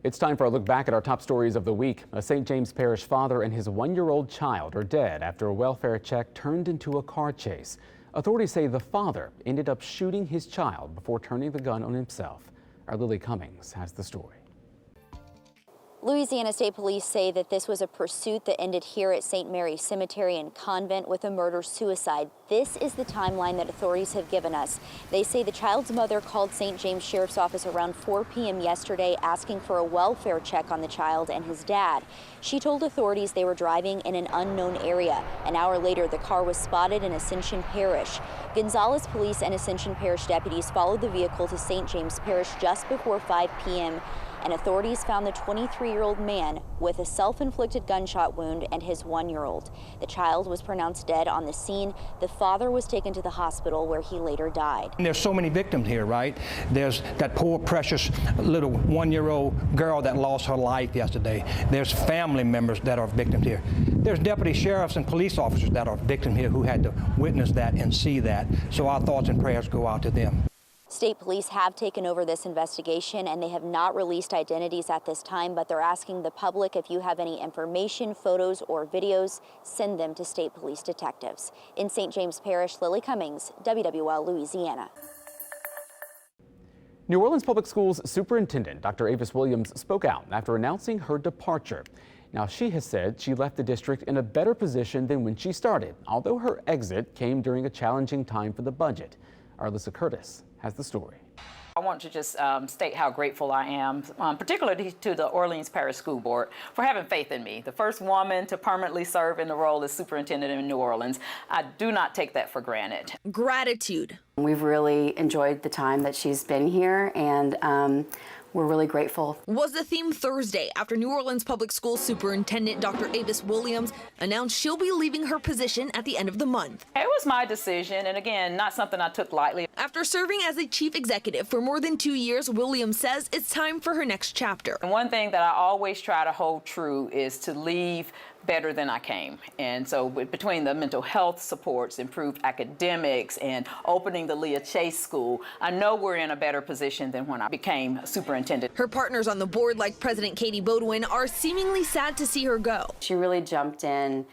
It's time for a look back at our top stories of the week. A St. James Parish father and his one-year-old child are dead after a welfare check turned into a car chase. Authorities say the father ended up shooting his child before turning the gun on himself. Our Lily Cummings has the story. Louisiana State Police say that this was a pursuit that ended here at St. Mary's Cemetery and Convent with a murder-suicide. This is the timeline that authorities have given us. They say the child's mother called St. James Sheriff's Office around 4 p.m. yesterday asking for a welfare check on the child and his dad. She told authorities they were driving in an unknown area. An hour later, the car was spotted in Ascension Parish. Gonzales Police and Ascension Parish deputies followed the vehicle to St. James Parish just before 5 p.m. and authorities found the 23-year-old man with a self-inflicted gunshot wound and his 1-year-old. The child was pronounced dead on the scene. The father was taken to the hospital where he later died. And there's so many victims here, right? There's that poor, precious little 1-year-old girl that lost her life yesterday. There's family members that are victims here. There's deputy sheriffs and police officers that are victims here who had to witness that and see that. So our thoughts and prayers go out to them. State police have taken over this investigation and they have not released identities at this time, but they're asking the public if you have any information, photos, or videos, send them to state police detectives. In St. James Parish, Lily Cummings, WWL Louisiana. New Orleans Public Schools Superintendent Dr. Avis Williams spoke out after announcing her departure. Now, she has said she left the district in a better position than when she started, although her exit came during a challenging time for the budget. Alyssa Curtis has the story. I want to just state how grateful I am, particularly to the Orleans Parish School Board for having faith in me. The first woman to permanently serve in the role as superintendent in New Orleans. I do not take that for granted. Gratitude. We've really enjoyed the time that she's been here, and we're really grateful. Was the theme Thursday after New Orleans Public Schools Superintendent Dr. Avis Williams announced she'll be leaving her position at the end of the month. It was my decision, and again, not something I took lightly. After serving as a chief executive for more than 2 years, Williams says it's time for her next chapter. And one thing that I always try to hold true is to leave better than I came. And so between the mental health supports, improved academics, and opening the Leah Chase School, I know we're in a better position than when I became superintendent. Her partners on the board, like President Katie Beaudoin, are seemingly sad to see her go. She really jumped in,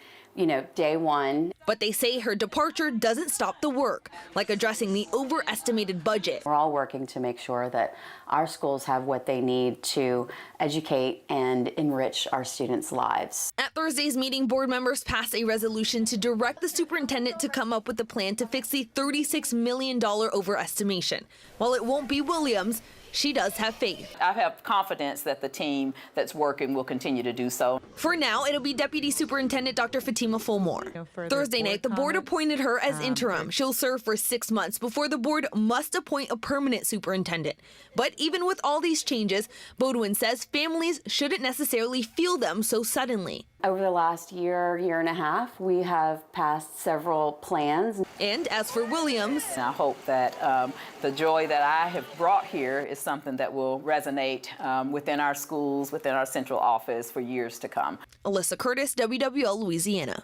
day one. But they say her departure doesn't stop the work, like addressing the overestimated budget. We're all working to make sure that our schools have what they need to educate and enrich our students' lives. At Thursday's meeting, board members passed a resolution to direct the superintendent to come up with a plan to fix the $36 million overestimation. While it won't be Williams, she does have faith. I have confidence that the team that's working will continue to do so. For now, it'll be Deputy Superintendent Dr. Fatima Fulmore. Thursday night, the board appointed her as interim. She'll serve for 6 months before the board must appoint a permanent superintendent. But even with all these changes, Beaudoin says families shouldn't necessarily feel them so suddenly. Over the last year and a half, we have passed several plans. And as for Williams, I hope that the joy that I have brought here is something that will resonate within our schools, within our central office for years to come. Alyssa Curtis, WWL Louisiana.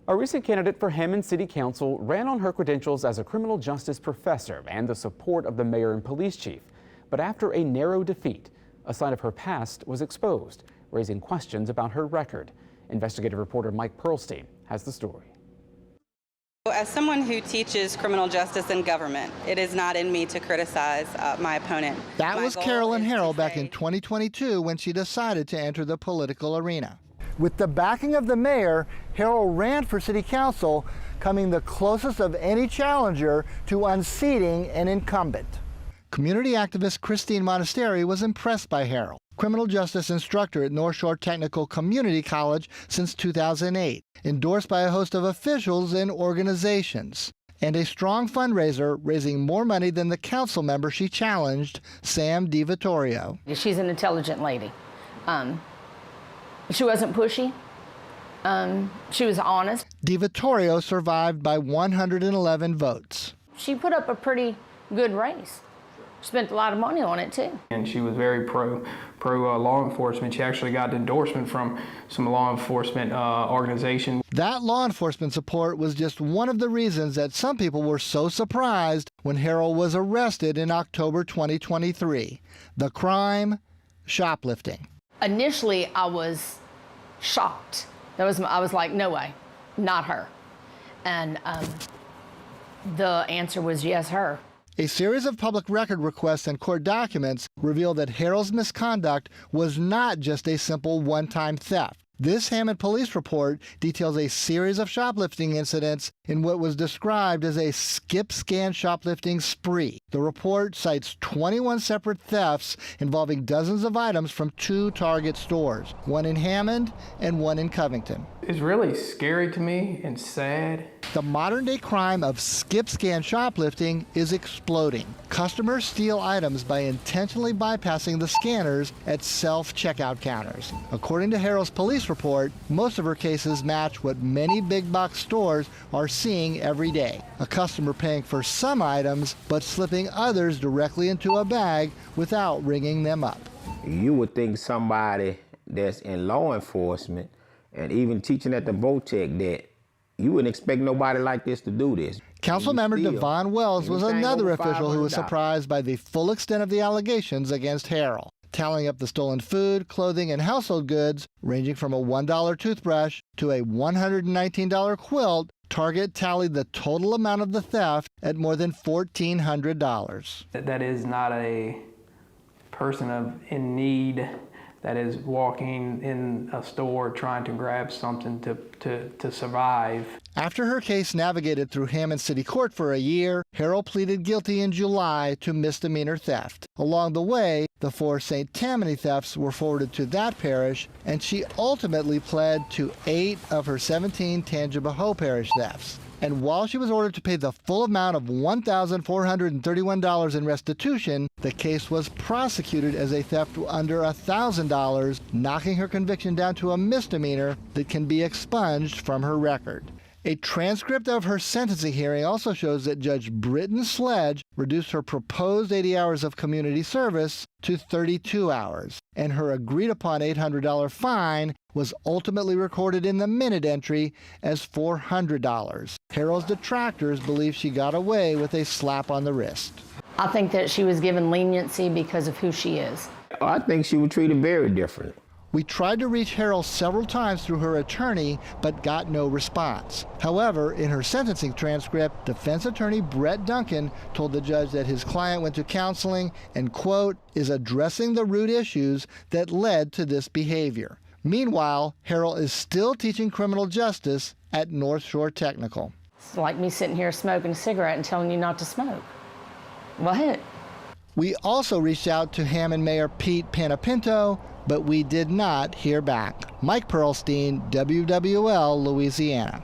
A recent candidate for Hammond City Council ran on her credentials as a criminal justice professor and the support of the mayor and police chief. But after a narrow defeat, a side of her past was exposed, raising questions about her record. Investigative reporter Mike Pearlstein has the story. As someone who teaches criminal justice and government, it is not in me to criticize my opponent. That was Carolyn Harold back in 2022 when she decided to enter the political arena. With the backing of the mayor, Harold ran for city council, coming the closest of any challenger to unseating an incumbent. Community activist Christine Monastery was impressed by Harold, criminal justice instructor at North Shore Technical Community College since 2008, endorsed by a host of officials and organizations, and a strong fundraiser raising more money than the council member she challenged, Sam DiVittorio. She's an intelligent lady. She wasn't pushy. She was honest. DiVittorio survived by 111 votes. She put up a pretty good race. Spent a lot of money on it too. And she was very pro law enforcement. She actually got endorsement from some law enforcement organization. That law enforcement support was just one of the reasons that some people were so surprised when Harold was arrested in October 2023. The crime, shoplifting. Initially, I was shocked. I was like, no way, not her. And the answer was yes, her. A series of public record requests and court documents reveal that Harold's misconduct was not just a simple one-time theft. This Hammond police report details a series of shoplifting incidents in what was described as a skip-scan shoplifting spree. The report cites 21 separate thefts involving dozens of items from 2 Target stores, one in Hammond and one in Covington. It's really scary to me and sad. The modern-day crime of skip-scan shoplifting is exploding. Customers steal items by intentionally bypassing the scanners at self-checkout counters. According to Harold's police report, most of her cases match what many big-box stores are seeing every day. A customer paying for some items, but slipping others directly into a bag without ringing them up. You would think somebody that's in law enforcement and even teaching at the VOTEC that you wouldn't expect nobody like this to do this. Councilmember Devon Wells was another official who was surprised by the full extent of the allegations against Harold. Tallying up the stolen food, clothing, and household goods, ranging from a $1 toothbrush to a $119 quilt, Target tallied the total amount of the theft at more than $1,400. That is not a person in need that is walking in a store trying to grab something to survive. After her case navigated through Hammond City Court for a year, Harold pleaded guilty in July to misdemeanor theft. Along the way, the 4 St. Tammany thefts were forwarded to that parish, and she ultimately pled to 8 of her 17 Tangipahoa Parish thefts. And while she was ordered to pay the full amount of $1,431 in restitution, the case was prosecuted as a theft under $1,000, knocking her conviction down to a misdemeanor that can be expunged from her record. A transcript of her sentencing hearing also shows that Judge Britton Sledge reduced her proposed 80 hours of community service to 32 hours, and her agreed-upon $800 fine was ultimately recorded in the minute entry as $400. Harold's detractors believe she got away with a slap on the wrist. I think that she was given leniency because of who she is. I think she was treated very different. We tried to reach Harold several times through her attorney, but got no response. However, in her sentencing transcript, defense attorney Brett Duncan told the judge that his client went to counseling and, quote, is addressing the root issues that led to this behavior. Meanwhile, Harold is still teaching criminal justice at North Shore Technical. It's like me sitting here smoking a cigarette and telling you not to smoke. What? We also reached out to Hammond Mayor Pete Panapinto, but we did not hear back. Mike Pearlstein, WWL, Louisiana.